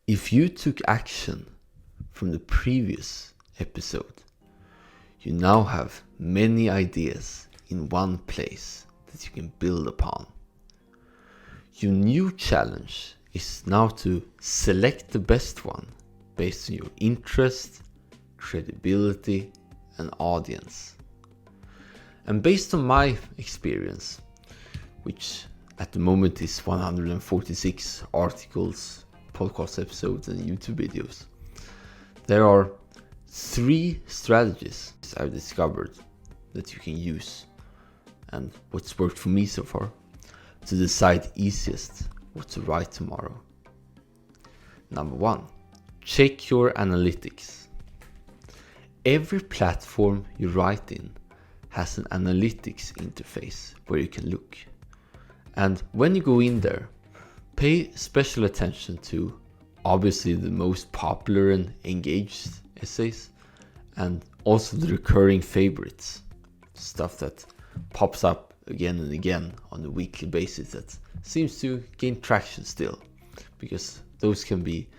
If you took action from the previous episode, you now have many ideas in one place that you can build upon. Your new challenge is now to select the best one based on your interest, credibility, and audience. And based on my experience, which at the moment is 146 articles, podcast episodes, and YouTube videos, there are 3 strategies I've discovered that you can use, and what's worked for me so far, to decide easiest what to write tomorrow. Number 1, check your analytics. Every platform you write in has an analytics interface where you can look. And when you go in there, pay special attention to obviously the most popular and engaged essays, and also the recurring favorites, stuff that pops up again and again on a weekly basis that seems to gain traction still, because those can be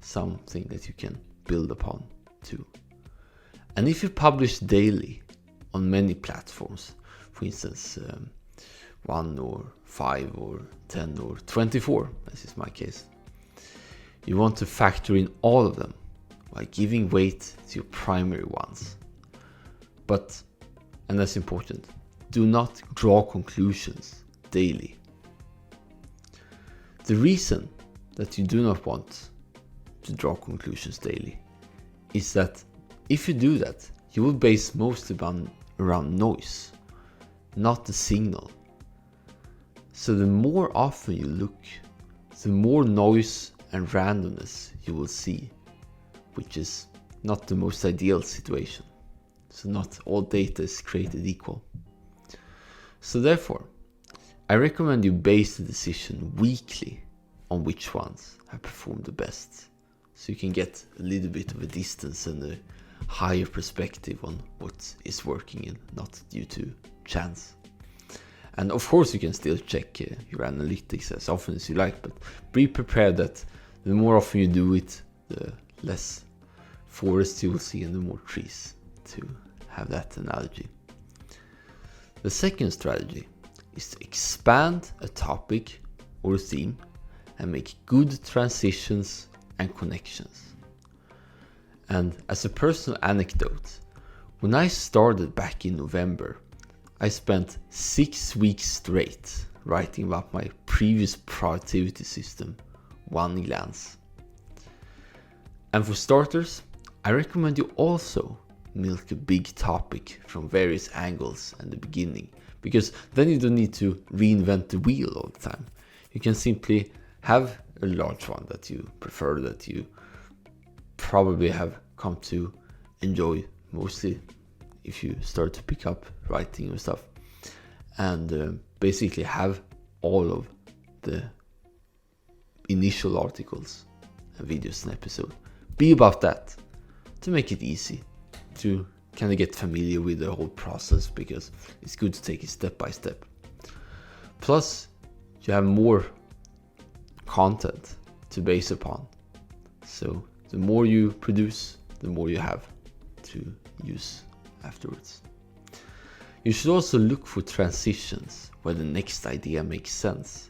something that you can build upon too. And if you publish daily on many platforms, for instance 1 or 5 or 10 or 24, as is my case, you want to factor in all of them by giving weight to your primary ones. But, and that's important, do not draw conclusions daily. The reason that you do not want to draw conclusions daily is that if you do that, you will base most around noise, not the signal. So the more often you look, the more noise and randomness you will see, which is not the most ideal situation. So not all data is created equal. So therefore, I recommend you base the decision weekly on which ones have performed the best, so you can get a little bit of a distance and a higher perspective on what is working and not due to chance. And of course you can still check your analytics as often as you like, but be prepared that the more often you do it, the less forests you will see and the more trees, to have that analogy. The second strategy is to expand a topic or a theme and make good transitions and connections. And as a personal anecdote, when I started back in November, I spent 6 weeks straight writing about my previous productivity system, One Glance. And for starters, I recommend you also milk a big topic from various angles at the beginning, because then you don't need to reinvent the wheel all the time. You can simply have a large one that you prefer, that you probably have come to enjoy mostly if you start to pick up writing and stuff, and basically have all of the initial articles and videos and episode be about that, to make it easy to kind of get familiar with the whole process, because it's good to take it step by step. Plus, you have more content to base upon, so the more you produce, the more you have to use afterwards. You should also look for transitions where the next idea makes sense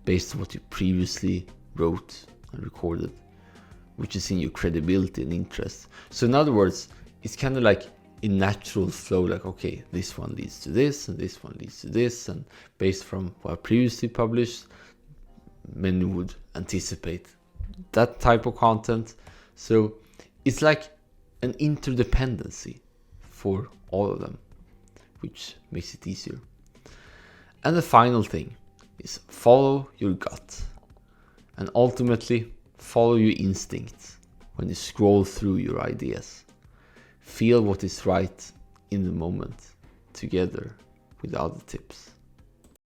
based on what you previously wrote and recorded, which is in your credibility and interest. So in other words, it's kind of like a natural flow, like, okay, this one leads to this and this one leads to this, and based from what I previously published, many would anticipate that type of content. So it's like an interdependency for all of them, which makes it easier. And the final thing is follow your gut, and ultimately follow your instincts when you scroll through your ideas. Feel what is right in the moment, together with other tips.